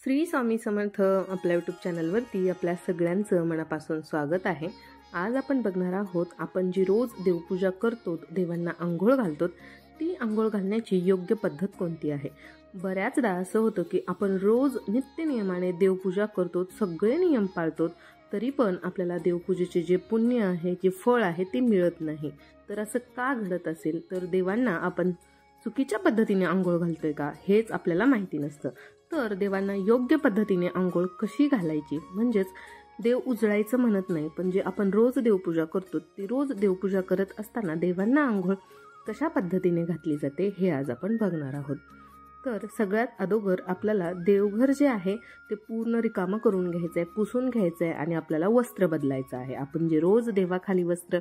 श्री स्वामी समर्थ आपल्या यूट्यूब चॅनलवरती आपल्या सगळ्यांचं मनापासून स्वागत आहे। आज आपण बघणार आहोत आपण जी रोज देवपूजा करतो, देवांना अंघोळ घालतो, ती अंघोळ घालण्याची योग्य पद्धत कोणती आहे। बऱ्याचदा असं होतं की आपण रोज नित्यनियमाने देवपूजा करतो, सगळे नियम पाळतो, तरी पण आपल्याला देवपूजेचे जे पुण्य आहे, जे फळ आहे ते मिळत नाही। तर असं का घडत असेल, तर देवांना आपण चुकीच्या पद्धतीने अंघोळ घालतोय का हेच आपल्याला माहिती नसतं। तर देवांना योग्य पद्धतीने अंघोळ कशी घालायची, म्हणजेच देव उजळायचं म्हणत नाही, पण जे आपण रोज देवपूजा करतो ती रोज देवपूजा करत असताना देवांना अंघोळ कशा पद्धतीने घातली जाते हे आज आपण बघणार आहोत। तर सगळ्यात अगोदर आपल्याला देवघर जे आहे ते पूर्ण रिकामं करून घ्यायचं आहे, पुसून घ्यायचं आहे आणि आपल्याला वस्त्र बदलायचं आहे। आपण जे रोज देवाखाली वस्त्र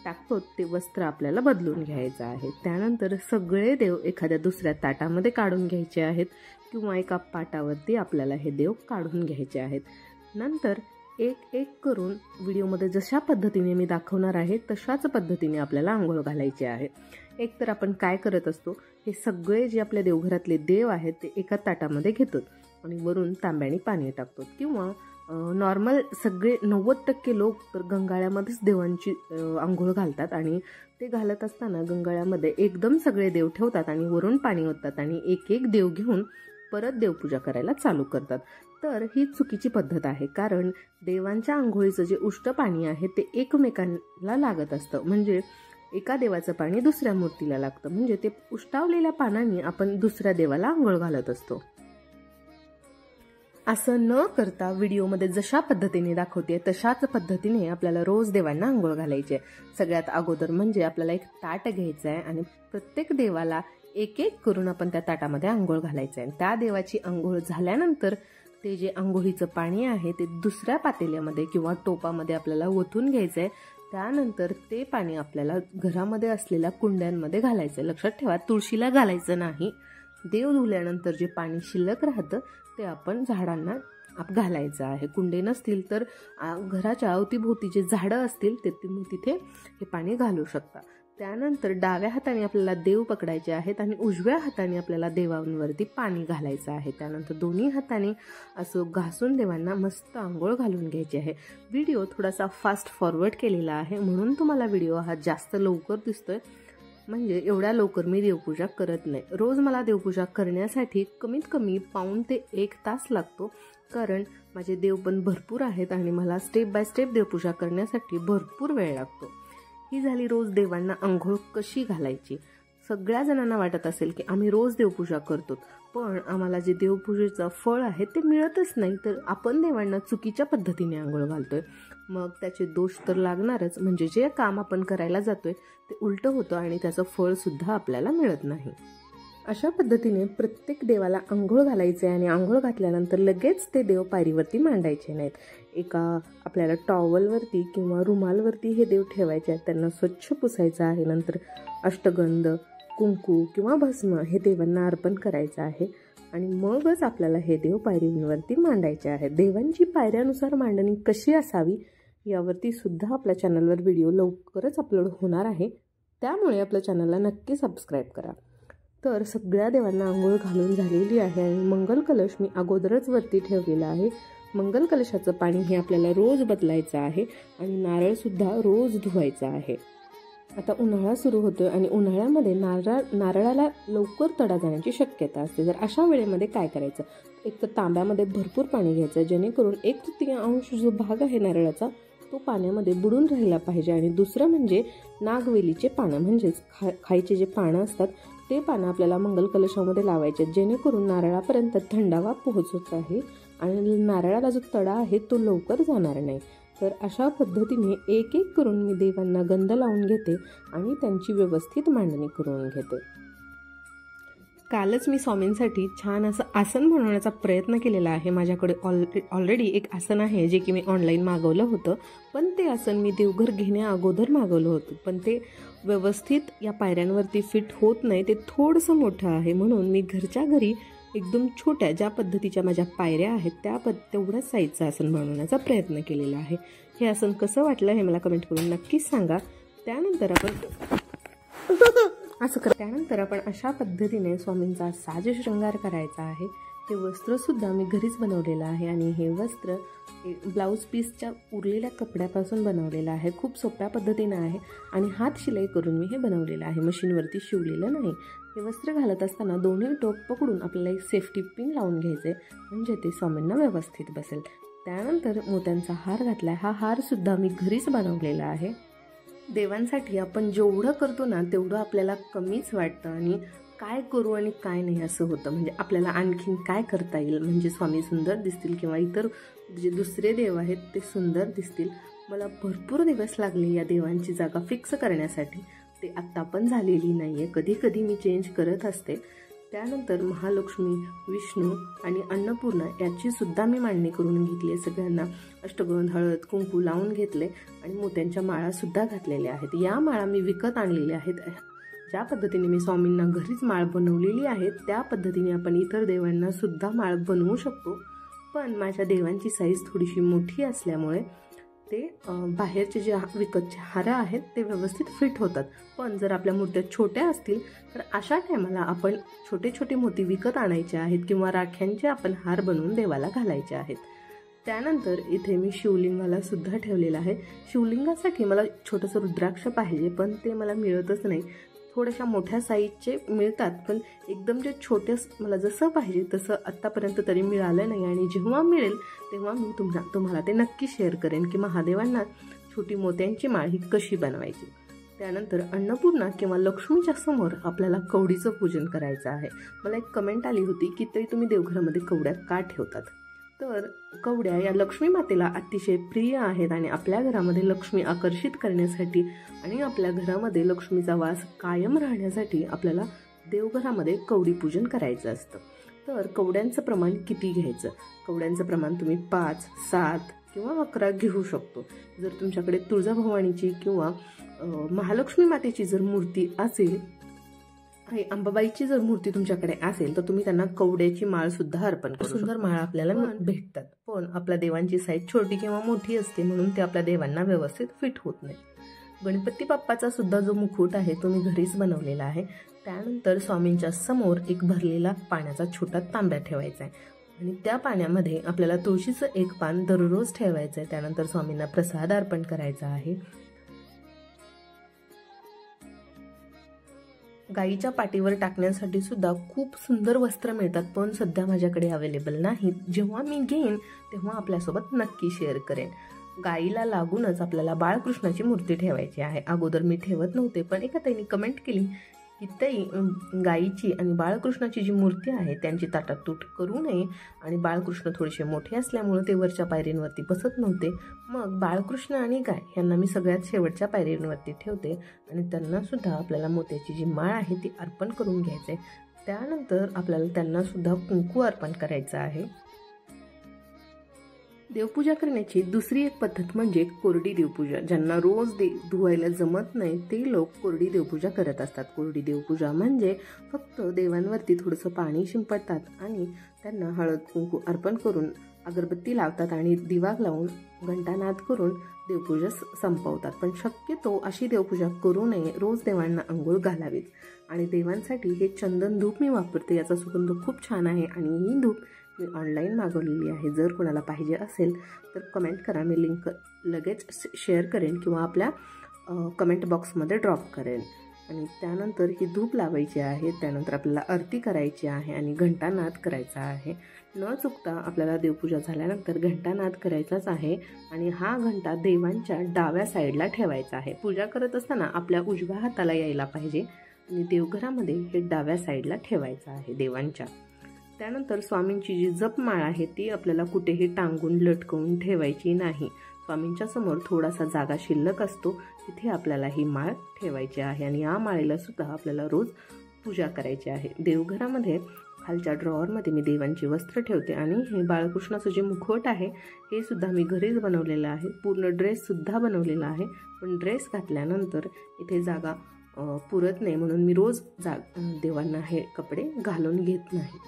टाकतो ते वस्त्र आपल्याला बदलून घ्यायचं आहे। त्यानंतर सगळे देव एखाद्या दुसऱ्या ताटामध्ये काढून घ्यायचे आहेत किंवा एका पाटावरती आपल्याला हे देव काढून घ्यायचे आहेत। नंतर एक एक करून व्हिडिओमध्ये जशा पद्धतीने मी दाखवणार आहे तशाच पद्धतीने आपल्याला अंघोळ घालायची आहे। एक तर आपण काय करत असतो, हे सगळे जे आपल्या देवघरातले देव आहेत ते एका ताटामध्ये घेतो आणि वरून तांब्याने पाणी टाकतो, किंवा नॉर्मल सगळे 90% लोक तर गंगाळ्यामध्येच देवांची अंघोळ घालतात आणि ते घालत असताना गंगाळ्यामध्ये एकदम सगळे देव ठेवतात आणि वरून पाणी ओततात आणि एक एक देव घेऊन परत देवपूजा करायला चालू करतात। तर ही चुकीची पद्धत आहे, कारण देवांच्या अंघोळीचं जे उष्ट पाणी आहे ते एकमेकांना लागत असतं, म्हणजे एका देवाचं पाणी दुसऱ्या मूर्तीला लागतं, म्हणजे ते उष्टावलेल्या पाण्याने आपण दुसऱ्या देवाला अंघोळ घालत असतो। असं न करता व्हिडिओमध्ये जशा पद्धतीने दाखवते तशाच पद्धतीने आपल्याला रोज देवांना अंघोळ घालायची आहे। सगळ्यात अगोदर म्हणजे आपल्याला एक ताट घ्यायचं आहे आणि प्रत्येक देवाला एक एक करून आपण त्या ताटामध्ये अंघोळ घालायचं आहे। त्या देवाची अंघोळ झाल्यानंतर ते जे अंघोळीचं पाणी आहे ते दुसऱ्या पातेल्यामध्ये किंवा टोपामध्ये आपल्याला ओतून घ्यायचं आहे। त्यानंतर ते पाणी आपल्याला घरामध्ये असलेल्या कुंड्यांमध्ये घालायचं आहे। लक्षात ठेवा, तुळशीला घालायचं नाही। देव धुल्यानंतर जे पाणी शिल्लक राहतं ते आपण झाडांना घालायचं आहे। कुंडे नसतील तर घराच्या अवतीभोवती जे झाडं असतील ते तुम्ही तिथे हे पाणी घालू शकता। त्यानंतर डाव्या हाताने आपल्याला देव पकडायचे आहेत आणि उजव्या हाताने आपल्याला देवांवरती पाणी घालायचं आहे। त्यानंतर दोन्ही हाताने असं घासून देवांना मस्त अंघोळ घालून घ्यायची आहे। व्हिडिओ थोडासा फास्ट फॉरवर्ड केलेला आहे म्हणून तुम्हाला व्हिडिओ हा जास्त लवकर दिसतोय, म्हणजे एवढ्या लवकर मी देवपूजा करत नाही। रोज मला देवपूजा करण्यासाठी कमीत कमी पाऊण ते 1 तास लागतो, कारण माझे देव पण भरपूर आहेत आणि मला स्टेप बाय स्टेप देवपूजा करण्यासाठी भरपूर वेळ लागतो। ही झाली रोज देवांना अंघोळ कशी घालायची। सगळ्या जणांना वाटत असेल की आम्ही रोज देवपूजा करतो, पण आम्हाला जे देवपूजेचं फळ आहे ते मिळतच नाही, तर आपण देवांना चुकीच्या पद्धतीने अंघोळ घालतोय, मग त्याचे दोष तर लागणारच। म्हणजे जे काम आपण करायला जातोय ते उलटं होतं आणि त्याचं फळ सुद्धा आपल्याला मिळत नाही। अशा पद्धतीने प्रत्येक देवाला अंघोळ घालायचे आणि अंघोळ घातल्यानंतर लगेच ते देव पायरीवरती मांडायचे नाहीत। एका आपल्याला टॉवलवरती किंवा रुमालवरती हे देव ठेवायचे आहेत, त्यांना स्वच्छ पुसायचं आहे। नंतर अष्टगंध, कुंकू किंवा भस्म हे देवांना अर्पण करायचं आहे आणि मगच आपल्याला हे देव पायरीवरती मांडायचे आहेत। देवांची पायऱ्यानुसार मांडणी कशी असावी यावरती सुद्धा आपल्या चॅनलवर व्हिडिओ लवकरच अपलोड होणार आहे, त्यामुळे आपल्या चॅनलला नक्की सबस्क्राईब करा। तर सगळ्या देवांना अंघोळ घालून झालेली आहे आणि मंगल कलश मी अगोदरच वरती ठेवलेला आहे। मंगल कलशाचं पाणी हे आपल्याला रोज बदलायचं आहे आणि नारळ सुद्धा रोज धुवायचा आहे। आता उन्हाळा सुरू होतोय आणि उन्हाळ्यामध्ये नारळाला लवकर तडा जाण्याची शक्यता असते। तर अशा वेळेमध्ये काय करायचं, एक तर तांब्यामध्ये भरपूर पाणी घ्यायचं जेणेकरून 1/3 जो भाग आहे नारळाचा तो पाण्यामध्ये बुडून राहिला पाहिजे, आणि दुसरं म्हणजे नागवेलीचे पानं, म्हणजेच खायचे जे पानं असतात ते पानं आपल्याला मंगल कलशामध्ये लावायचे, जेणेकरून नारळापर्यंत थंडावा पोहोचत आहे आणि नारळाला जो तडा आहे तो लवकर जाणार नाही। तर अशा पद्धतीने एक एक करून मी देवांना गंध लावून घेते आणि त्यांची व्यवस्थित मांडणी करून घेते। कालच मी स्वामींसाठी छान असं आसन बनवण्याचा प्रयत्न केलेला आहे। माझ्याकडे ऑलरेडी एक आसन आहे जे की मी ऑनलाईन मागवलं होतं, पण ते आसन मी देवघर घेण्या अगोदर मागवलं होतं, पण ते व्यवस्थित या पायऱ्यांवरती फिट होत नाही, ते थोडंसं मोठं आहे, म्हणून मी घरच्या घरी एकदम छोट्या ज्या पद्धतीच्या माझ्या पायऱ्या आहेत तेवढ्याच साईजचं आसन बनवण्याचा प्रयत्न केलेला आहे। हे आसन कसं वाटलं हे मला कमेंट करून नक्कीच सांगा। त्यानंतर आपण अशा पद्धतीने स्वामींचा साज शृंगार करायचा आहे। हे वस्त्रसुद्धा मी घरीच बनवलेलं आहे आणि हे वस्त्र ब्लाऊज पीसच्या उरलेल्या कपड्यापासून बनवलेलं आहे. खूप सोप्या पद्धतीनं आहे आणि हात शिलाई करून मी हे बनवलेलं आहे, मशीनवरती शिवलेलं नाही. हे वस्त्र घालत असताना दोन्ही टोक पकडून आपल्याला एक सेफ्टी पिन लावून घ्यायचे, म्हणजे ते स्वामींना व्यवस्थित बसेल. त्यानंतर मोत्यांचा हार घातला. हा हारसुद्धा मी घरीच बनवलेला आहे. देवांसाठी आपण जेवढं करतो ना तेवढं आपल्याला कमीच वाटतं आणि काय करू आणि काय नाही असं होतं. म्हणजे आपल्याला आणखीन काय करता येईल, म्हणजे स्वामी सुंदर दिसतील किंवा इतर जे दुसरे देव आहेत ते सुंदर दिसतील. मला भरपूर दिवस लागले या देवांची जागा फिक्स करण्यासाठी. ते आत्ता पण झालेली नाही आहे, कधी कधी मी चेंज करत असते. त्यानंतर महालक्ष्मी, विष्णू आणि अन्नपूर्णा याची सुद्धा मी मांडणी करून घेतली आहे. सगळ्यांना अष्टगंध, हळद, कुंकू लावून घेतले आणि मोत्यांच्या माळासुद्धा घातलेल्या आहेत. या माळा मी विकत आणलेल्या आहेत. ज्या पद्धतीने मी स्वामींना घरीच माळ बनवलेली आहे त्या पद्धतीने आपण इतर देवांना सुद्धा माळ बनवू शकतो. पण माझ्या देवांची साईज थोडीशी मोठी असल्यामुळे ते बाहेरचे जे विकतचे हार आहेत ते व्यवस्थित फिट होतात. पण जर आपल्या मूर्त्या छोट्या असतील तर अशा टायमाला आपण छोटे छोटे मोती विकत आणायचे आहेत किंवा राख्यांचे आपण हार बनवून देवाला घालायचे आहेत. त्यानंतर इथे मी शिवलिंगाला सुद्धा ठेवलेलं आहे. शिवलिंगासाठी मला छोटंसं रुद्राक्ष पाहिजे, पण ते मला मिळतच नाही. थोड्याशा मोठ्या साईजचे मिळतात, पण एकदम जे छोटे मला जसं पाहिजे तसं आत्तापर्यंत तरी मिळालं नाही. आणि जेव्हा मिळेल तेव्हा मी तुम्हाला ते नक्की शेअर करेन की महादेवांना छोटी मोत्यांची माळ ही कशी बनवायची. त्यानंतर अन्नपूर्णा किंवा लक्ष्मीच्या समोर आपल्याला कवडीचं पूजन करायचं आहे. मला एक कमेंट आली होती की तरी तुम्ही देवघरामध्ये कवड्या का ठेवतात. तर कवड्या या लक्ष्मी मातेला अतिशय प्रिय आहेत आणि आपल्या घरामध्ये लक्ष्मी आकर्षित करण्यासाठी आणि आपल्या घरामध्ये लक्ष्मीचा वास कायम राहण्यासाठी आपल्याला देवघरामध्ये कवडी पूजन करायचं असतं. तर कवड्यांचं प्रमाण किती घ्यायचं, कवड्यांचं प्रमाण तुम्ही 5, 7 किंवा 11 घेऊ शकतो. जर तुमच्याकडे तुळजाभवानीची किंवा महालक्ष्मी मातेची जर मूर्ती असेल, अंबाबाईची जर मूर्ती तुमच्याकडे असेल तर तुम्ही त्यांना कवड्याची माळ सुद्धा अर्पण करू शकता. सुंदर माळ आपल्याला भेटतात, पण आपल्या देवांची साईज छोटी किंवा मोठी असते म्हणून ते आपल्या देवांना व्यवस्थित फिट होत नाही. गणपती बाप्पाचा सुद्धा जो मुकुट आहे तो मी घरीच बनवलेला आहे. त्यानंतर स्वामींच्या समोर एक भरलेला पाण्याचा छोटा तांब्या ठेवायचा आहे आणि त्या पाण्यामध्ये आपल्याला तुळशीचं एक पान दररोज ठेवायचं आहे. त्यानंतर स्वामींना प्रसाद अर्पण करायचा आहे. गाईच्या पाठीवर टाकण्यासाठी सुद्धा खूप सुंदर वस्त्र मिळतात, पण सध्या माझ्याकडे अवेलेबल नाहीत. जेव्हा मी घेईन तेव्हा आपल्यासोबत नक्की शेअर करेन. गाईला लागूनच आपल्याला बाळकृष्णाची मूर्ती ठेवायची आहे. अगोदर मी ठेवत नव्हते, पण एका ताईने कमेंट केली की ताई, गाईची आणि बाळकृष्णाची जी मूर्ती आहे त्यांची ताटातूट करू नये आणि बाळकृष्ण थोडेसे मोठे असल्यामुळे ते वरच्या पायरींवरती बसत नव्हते. मग बाळकृष्ण आणि गाय यांना मी सगळ्यात शेवटच्या पायरींवरती ठेवते आणि त्यांना सुद्धा आपल्याला मोत्याची जी माळ आहे ती अर्पण करून घ्यायचे. त्यानंतर आपल्याला त्यांना सुद्धा कुंकू अर्पण करायचं आहे. देवपूजा करण्याची दुसरी एक पद्धत म्हणजे कोरडी देवपूजा. ज्यांना रोज धुवायला जमत नाही ते लोक कोरडी देवपूजा करत असतात. कोरडी देवपूजा म्हणजे फक्त देवांवरती थोडंसं पाणी शिंपडतात आणि त्यांना हळद कुंकू अर्पण करून अगरबत्ती लावतात आणि दिवा लावून घंटानाद करून देवपूजा संपवतात. पण शक्यतो अशी देवपूजा करू नये. रोज देवांना अंघोळ घालावीत. आणि देवांसाठी हे चंदन धूप मी वापरते. याचा सुगंध खूप छान आहे आणि ही धूप मी ऑनलाईन मागवलेली आहे. जर कोणाला पाहिजे असेल तर कमेंट करा, मी लिंक लगेच शेअर करेन किंवा आपल्या कमेंट बॉक्समध्ये ड्रॉप करेन. आणि त्यानंतर ही धूप लावायची आहे. त्यानंतर आपल्याला आरती करायची आहे आणि घंटानाद करायचा आहे. न चुकता आपल्याला देवपूजा झाल्यानंतर घंटानाद करायचाच आहे आणि हा घंटा देवांच्या डाव्या साईडला ठेवायचा आहे. पूजा करत असताना आपल्या उजव्या हाताला यायला पाहिजे आणि देवघरामध्ये हे डाव्या साईडला ठेवायचं आहे देवांच्या. त्यानंतर स्वामींची जी जपमाळ आहे ती आपल्याला कुठेही टांगून लटकवून ठेवायची नाही. स्वामींच्या समोर थोडासा जागा शिल्लक असतो, तिथे आपल्याला ही माळ ठेवायची आहे आणि या माळेला सुद्धा आपल्याला रोज पूजा करायची आहे. देवघरामध्ये खालच्या ड्रॉवरमध्ये मी देवांची वस्त्र ठेवते आणि हे बाळकृष्णाचं जे मुखवट आहे हे सुद्धा मी घरीच बनवलेलं आहे. पूर्ण ड्रेससुद्धा बनवलेला आहे, पण ड्रेस घातल्यानंतर इथे जागा पुरत नाही म्हणून मी रोज देवांना हे कपडे घालून घेत नाही.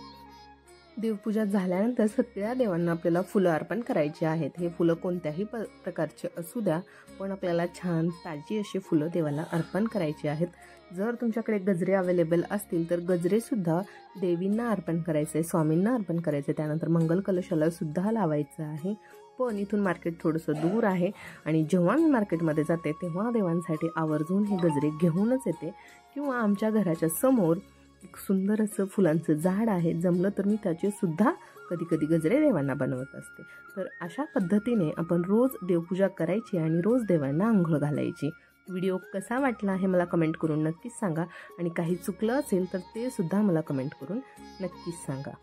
देवपूजा झाल्यानंतर सगळ्या देवांना आपल्याला फुलं अर्पण करायची आहेत. हे फुलं कोणत्याही प्रकारचे असू द्या, पण आपल्याला छान ताजी अशी फुलं देवाला अर्पण करायची आहेत. जर तुमच्याकडे गजरे अवेलेबल असतील तर गजरेसुद्धा देवींना अर्पण करायचं आहे, स्वामींना अर्पण करायचं आहे. त्यानंतर मंगल कलशाला सुद्धा लावायचं आहे. पण इथून मार्केट थोडंसं दूर आहे आणि जेव्हा मी मार्केटमध्ये जाते तेव्हा देवांसाठी आवर्जून हे गजरे घेऊनच येते. किंवा आमच्या घराच्या समोर एक सुंदर असं फुलांचं झाड आहे, जमलं तर मी त्याचे सुद्धा कधी कधी गजरे देवांना बनवत असते. तर अशा पद्धतीने आपण रोज देवपूजा करायची आणि रोज देवांना अंघोळ घालायची. व्हिडिओ कसा वाटला हे मला कमेंट करून नक्कीच सांगा आणि काही चुकलं असेल तर ते सुद्धा मला कमेंट करून नक्कीच सांगा.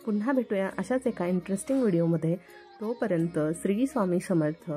पुन्हा भेटूया अशाच एका इंटरेस्टिंग व्हिडिओमध्ये. तोपर्यंत श्री स्वामी समर्थ.